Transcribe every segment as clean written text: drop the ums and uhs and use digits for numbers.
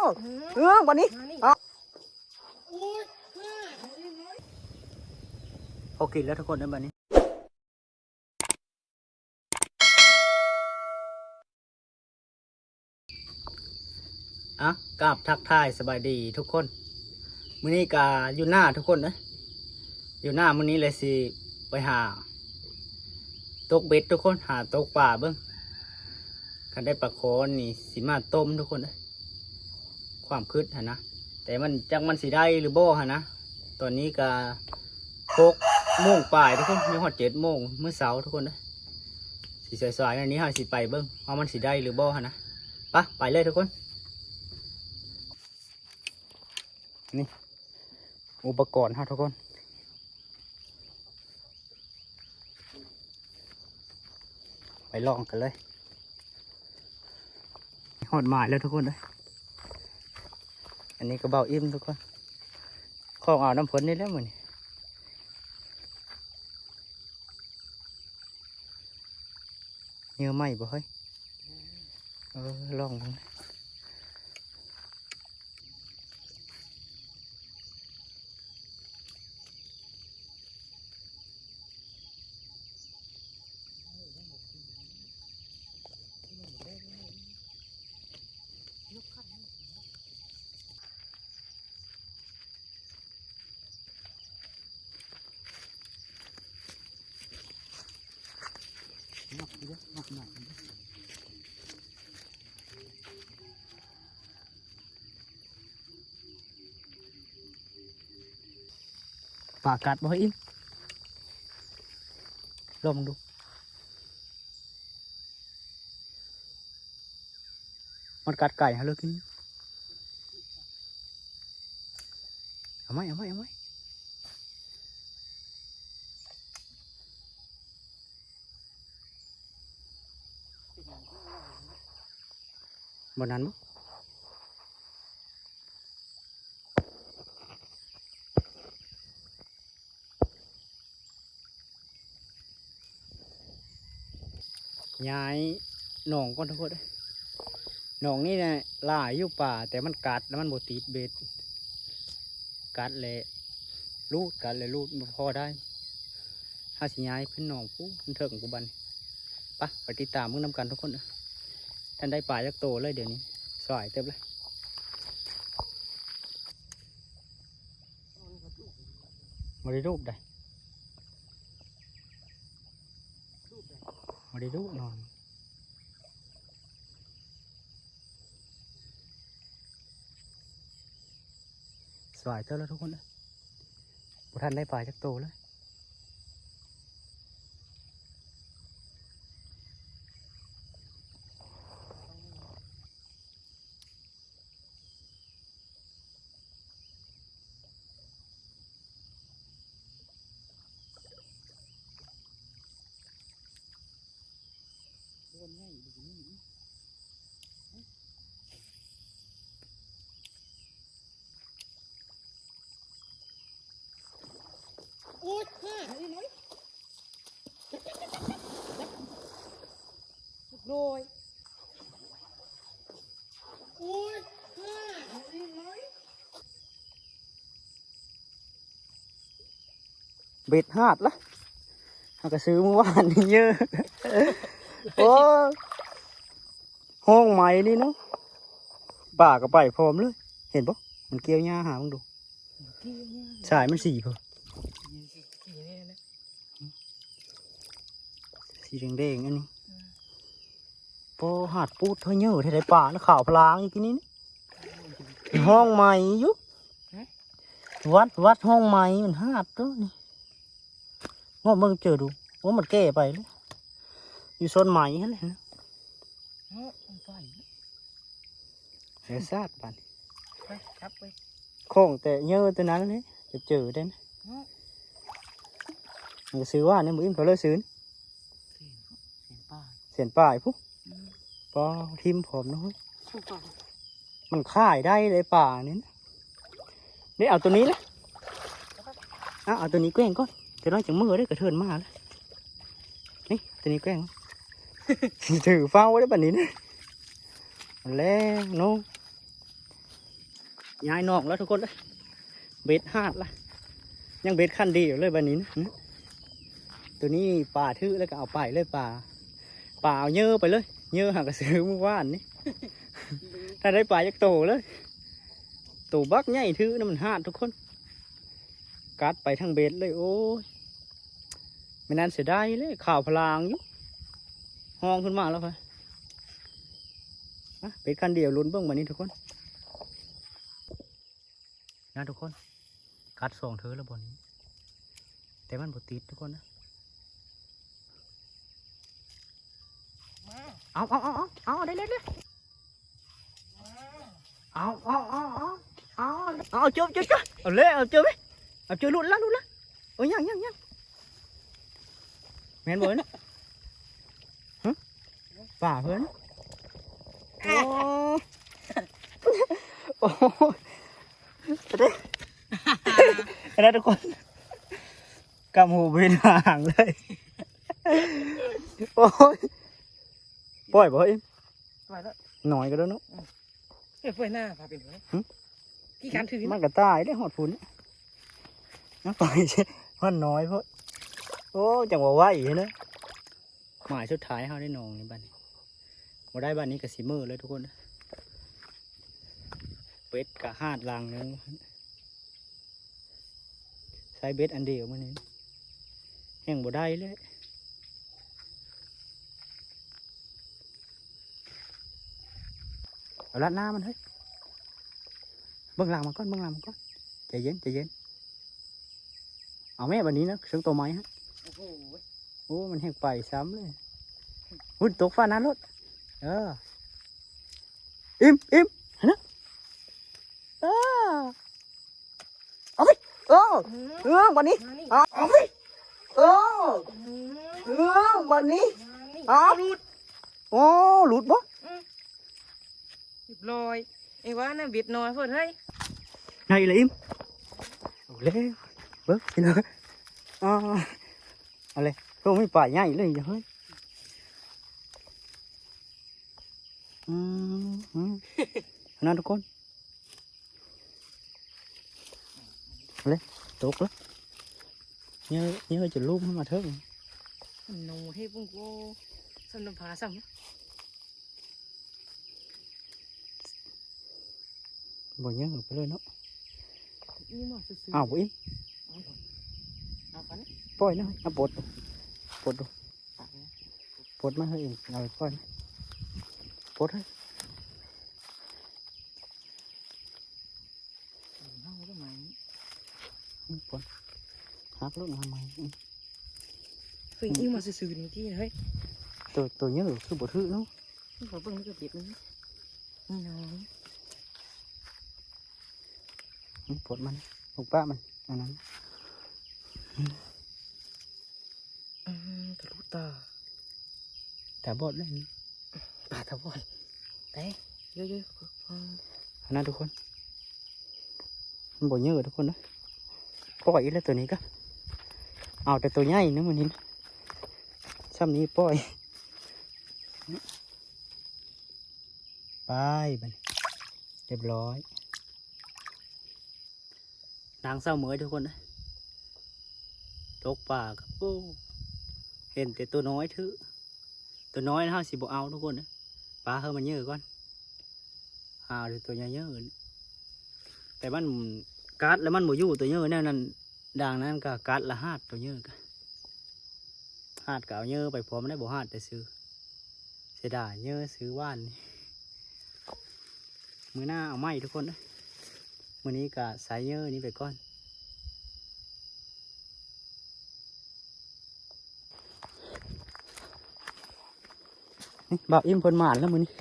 วันนี้โอเคแล้วทุกคนนะวันนี้กราบทักทายสบายดีทุกคนมื้อนี้กาอยู่หน้าทุกคนนะอยู่หน้ามื้อนี้เลยสิไปหาตกเบ็ดทุกคนหาตกป่าเบิ้งคันได้ปลาโคนนี่สิมาต้มทุกคนนะความคืดนะแต่มันจังมันสีได้หรือบ่นะตอนนี้ก็6 โมงปลายทุกคนมีหอด7 โมงเมื่อเช้าทุกคนนะสีสวยๆอันนี้เราสิไปเบิ้งว่ามันสีได้หรือบ่นะไปเลยทุกคนนี่อุปกรณ์ฮะทุกคนไปลองกันเลยหอดหมายแล้วทุกคนเลยอันนี้ก็เบาอิ่มทุกคนของเอาน้ำฝนนี่แล้วมันเนื้อไหมบ่เฮ้ยลองดูปลากัดบ่อิ่มลองดูมันกัดไก่ฮะเลิกกินเอาไหมบนนั้นมั้งย้ายหนองก่อนทุกคนเลยหนองนี่เนี่ยหลายอยู่ป่าแต่มันกัดแล้วมันบดติดเบ็ดกัดเลยรูดพอได้ถ้าสิย้ายขึ้นหนองปุ๊บมันเถิงกูบันไปติดตามมึงนำกันทุกคนนะท่านได้ป่ายักษ์โตเลยเดี๋ยวนี้สวยเต็มเลยมาได้รูปได้มาได้รูปนอนสวยเท่าแล้วทุกคนนะท่านได้ป่ายักษ์โตเลยโอ้ยไอ้น้อยโดยโอ้ยไอ้น้อยเบ็ดหาดละเขาก็ซื้อเมื่อวานนี่เยอะโอ้ห้องใหม่นี่เนาะป่าก็ไปพร้อมเลยเห็นปะมันเกี่ยวหญ้าหามึงดูสายมันสีเพิ่มสีแดงๆอันนี้พอหาดปูดเท่าเยอะที่ไหนป่าแล้วขาวพลางอีกนี้ห้องใหม่ยุวัดห้องใหม่มันหาดตัวนี่ว่ามึงเจอดูว่ามันแก่ไปเลยอยู่โซนใหม่ฮะเลยนะเสียซาดปันโค้งแต่เยอะตัวนั้นเลยจะเจอได้นะมันซื้อว่าเนี่ยมืออินเขาเลยซื้อเสียนป่ายปุ๊บปอทิมผมนะมันขายได้เลยป่านี้นะได้เอาตัวนี้เลยเอาตัวนี้แกล้งก่อนจะน้อยจังมือได้กระเทินมาเลยนี่ตัวนี้แกล้งถือเฝ้าได้แบบนี้นะแล้วน้อง ย้ายนอกแล้วทุกคนเบ็ดหาดละยังเบ็ดขั้นดีอยู่เลยบันนี้นะตัวนี้ป่าทื่อแล้วก็เอาไปเลยป่าเอาเยอะไปเลยเยอะหากระสือเมื่อวานนี่ ถ้าได้ป่ายักโตเลยโตบักใหญ่ทื่อนั่นมันหาดทุกคนกัดไปทั้งเบ็ดเลยโอ้ยไม่นานเสียดายเลยข่าวพลางอยู่ห้องขึ้นมาแล้วค่ะเป็ดคันเดียวลุ้นเบิ้งวันนี้ทุกคนนะทุกคนกัดส่งเธอแล้วบนนี้แต่มันบ่ติดทุกคนนะเอาได้เลยเอาเจอเอาเลยเอาเจอไหมเอาเจอลุ้นละโอ้ยยังแม่นบ่เนี่ยป่าเพื่อนโอ้ได้ทุกคนกำหูเป็นห่างเลยโอ้ยปล่อยบ่เอ็มปล่อยแล้วหน่อยก็ได้เนาะเฮ้ยปล่อยหน้าพาเป็นไงกี่การถือมันก็ตายได้หอดฝุ่นนะปล่อยใช่มันน้อยเพราะโอ้จังหวะไหวเลยหมายสุดท้ายเขาได้นองในบ้านมาได้บ้านนี้กับสีมือเลยทุกคนเป็ดกับหาดลังนึงใช้เบ็ดอันเดียวมันนี่แห้งบ่ได้เลยเอาลัดหน้ามันเฮ้ยเบื้องหลังมันก้อนใจเย็นเอาแม่บันนี้นะเสียงตัวไม้ฮะโอ้มันแห้งไปซ้ำเลยหุ่นตกฟ้านั้นรถอิ่มเห็นนะเอาไปวันนี้เอาไปวันนี้หลุดหลุดบ่ลอยไอ้ว่าน่ะเบ็ดน้อยเพิ่นเฮ้ยไงล่ะอิ่มเอาเลยเบิ้งกินเลยเอาเลยพวกไม่ป่าใหญ่เลยอย่าเฮ้ยนั่นทุกคนเลยตกแล้วnhớจะลุ่มมาเถอะหนูให้ปุ้งโก้สำนักผาซ้ำบ่nhớไปเลยเนาะอ้าวบ่อีปล่อยนะเอาปลดมาให้เองเอาปล่อยปลดให้ปลดหักลูกมาใหม่เฮ้ยนี่มาซื่อๆนี่ที่เฮ้ยตัวnhớคือบ่ถือเนาะขอเบิ่งนี่ก็เบ็ดนึงนี่น้องปลดมันลูกป้ามันอันนั้นทะลุตาบอดเลยตาบอดแต่เยอะๆอันนั้นทุกคนมันบ่เยอะทุกคนนะปล่อยแล้วตัวนี้ก็เอาแต่ตัวใหญ่นะมันนี้ซ้ำนี้ปล่อยไปบันเรียบร้อยนางเศร้าเหมยทุกคนนะตกป่ากับโอ้เห็นแต่ตัวน้อยถือตัวน้อยนะฮะสิบเอาทุกคนนะปลาเฮามันเยอะก่อนเดี๋ยวตัวใหญ่เยอะแต่มันกัดแล้วมันบ่อยู่ตัวเยอะแน่นั่นดังนั้นก็กัดละหาดตัวเยอะก็หาดเก่าเยอะไปพอมันได้บ่หาดแต่ซื้อเสียดายเยอะซื้อว่านมือหน้าเอาไม้ทุกคนนะมือนี้ก็สายเยอะนี้ไปก่อนนี่บ่าวอิ่มเพิ่นมาแล้วมือนี้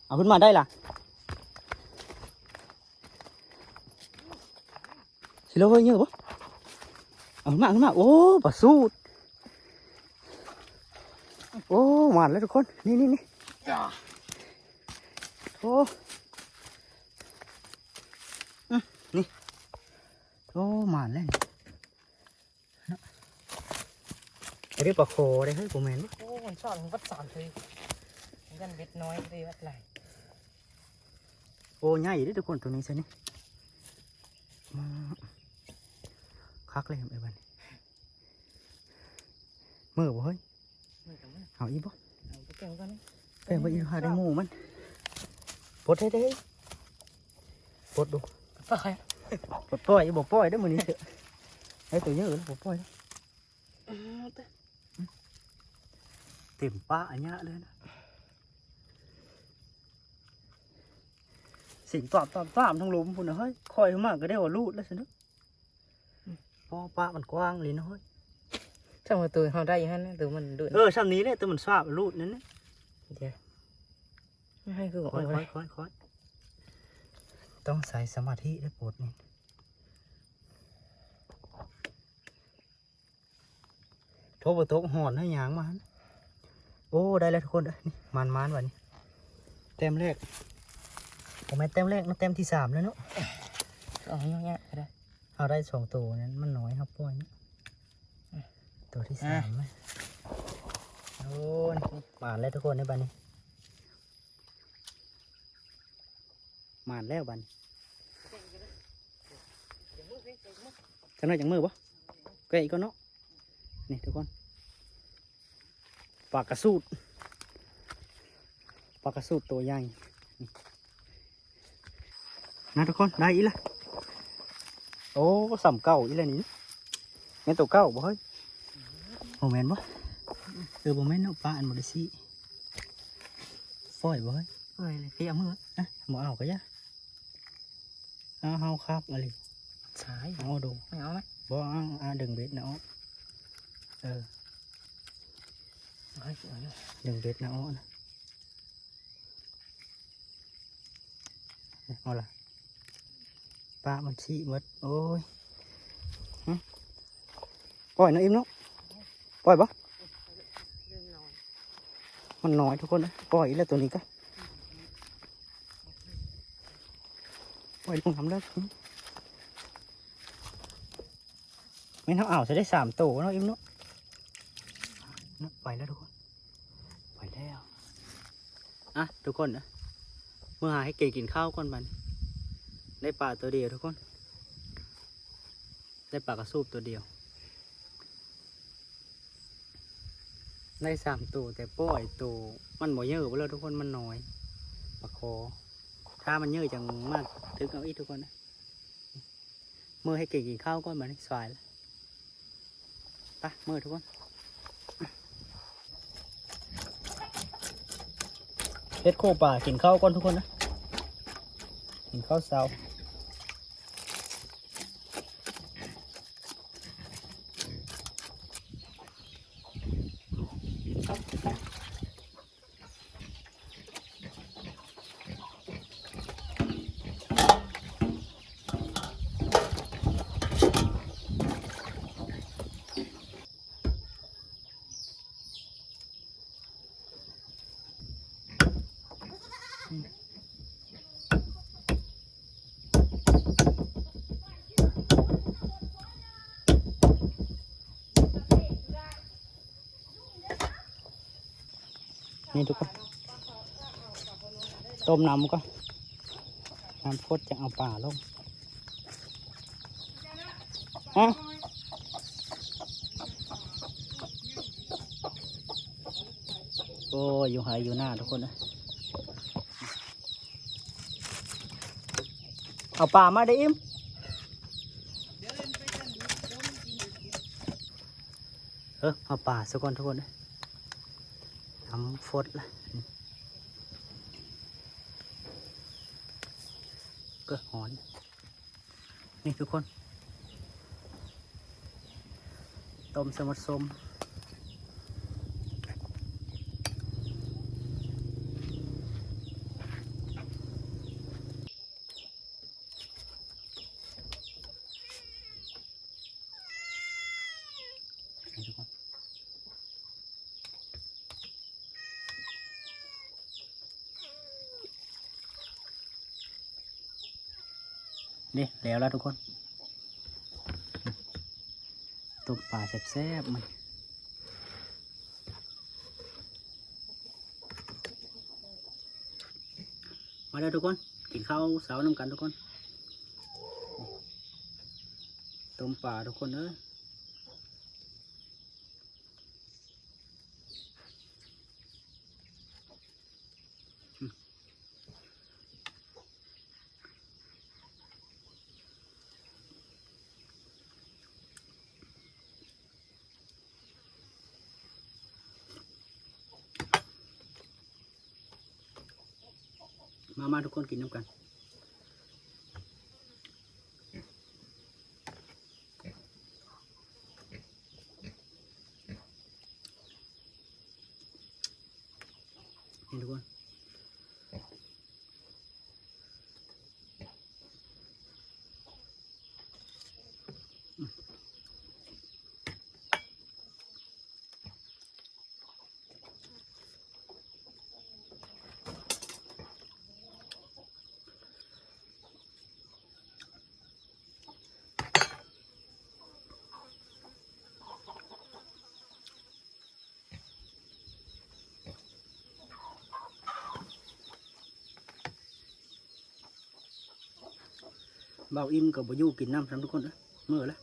เอาเพิ่นมาได้ล่ะสิเราเฮ้ยเยอะปะเอาขึ้นมาโอ้ปลาสูดโอ้มาแล้วทุกคนนี่โอ้นี่โอ้มาแล้วเรียกปลาโคได้ให้กูแมนปะโอ้มันชอบมันวัดสามเลยกันเบ็ดน้อยเลยวัดไหลโอ้ อ้ใหญ่เด้อทุกคนตัวนี้ซะนี่มาคักเลยไอ้บันมือบ่เฮ้ย มือกับมือ เอาอีบ่ เอาไปแกงกันนะ แป้งบ่อีหาได้หมูมันปลดให้ได้ปลดดู ปลาใคร ปลดปล่อยบ่ปล่อยได้อมื้อนี้เถอะไอ้ตัวเยอะแล้วบ่ปล่อยเต็มปะอันเนี้ยเลยนะสิงตอบทั้งหลุมพุ่นน่ะเฮ้ยคอยมากก็ได้ว่ารูดแล้วสินะพอปะมันกว้างเลยนะเฮ้ย ถ้ามาตัวเขาได้อยังนั้นนะตัวมันดุ ซ้ำนี้เนี่ยแต่มันทราบรูดนั่นนะ เดี๋ยวไม่ให้คือบอก ค่อย เอาไว้ ต้องใส่สมาธิได้โปรดนี่โทบตกหอนให้ยางมันโอ้ได้แล้วทุกคนนี่มันวันนี้เต็มแรกผมไม่เต็มแรกนะเต็มที่3แล้วเนาะ เอาอย่างเงี้ยก็ได้ เอาได้2ตัวนั้นมันน้อยครับป้อยนะตัวที่3ไหมโอ้ยหมานแล้วทุกคนในบ้านนี้หมานแล้วบ้านจำได้จากมือปะเกยก็เนาะนี่ทุกคนปลากระสูดตัวใหญ่นี่นะทุกคนได้อีละโอ้สำเก่าอีละนี่แม่นตัวเก่าบ่เฮ้ยโมเมนต์บ่โมเมนต์เนาะปลาอันบริสีฝอยบ่เฮ้ย เฮ้ยเลยพี่เอามือ นะหมอเอาก็ยะเอาครับอะไร สาย เอาดู ไม่เอาไหม บ่เอาดึงเบ็ดนะเอาดึงเบ็ดนะเอานะเอาล่ะปลามันชี้หมดโอ้ยปล่อยนะอิ่มเนาะปล่อยปะมันน้อยทุกคนนะปล่อยแล้วตัวนี้ก็ปล่อยลงทำได้ไม่เท่าอ่าวจะได้3 ตัวเนาะอิ่มเนาะไปแล้วทุกคนไปแล้วอ่ะทุกคนนะเมื่อหาให้เก่งกินข้าวก่อนมันได้ปลาตัวเดียวทุกคนได้ปลากระสูบตัวเดียวได้3 ตัวแต่ปล่อยตัวมันบ่เยอะไปแล้วทุกคนมันน้อยปลาคอถ้ามันเยอะจังมากถึงเอาอีกทุกคนนะเมื่อให้เก่งกินข้าวก่อนมันสายแล้วไปเมื่อทุกคนเฮ็ดโคป่ากินข้าวก่อนทุกคนนะกินข้าวเช้านี่ทุกคนต้มน้ำก็น้ำพดจะเอาป่าลงฮะโอ้ยอยู่หายอยู่หน้าทุกคนนะเอาป่ามาได้อิ่มเอาป่าสักคนทุกคนนะทำฟดละก็หอนนี่ทุกคนต้มสมัดส้มนี่ทุกคนนี่แล้วทุกคนต้มปลาแซ่บๆมันมาแล้วทุกคน กินข้าวเสาน้ำกันทุกคนต้มปลาทุกคนเอ้ยมาทุกคนกินน้ำกันนี่ทุกคนเบาอิ่มกับบอยู่กินน้ำทั้งทุกคนนะเมื่อแล้ว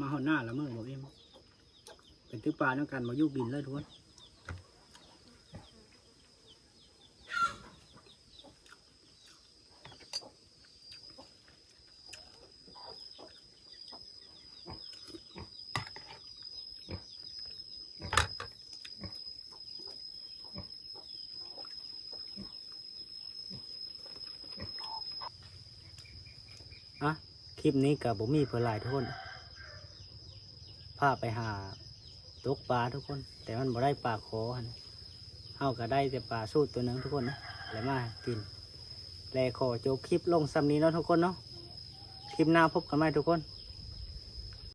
มาหอดหน้าแล้วเมื่อเบาอิ่มเป็นตื้อปลาด้วยกันบอยู่กินเลยทุกคนอ่ะคลิปนี้กับผมมีเพื่อหลายทุกคนพาไปหาตกปลาทุกคน แต่มันบ่ได้ปลาโขนะเฮาก็ได้แต่ปลาสูตรตัวหนึงทุกคนนะแล้วมากิน และขอจบคลิปลงซ้ำนี้เนาะทุกคนเนาะคลิปหน้าพบกันใหม่ทุกคน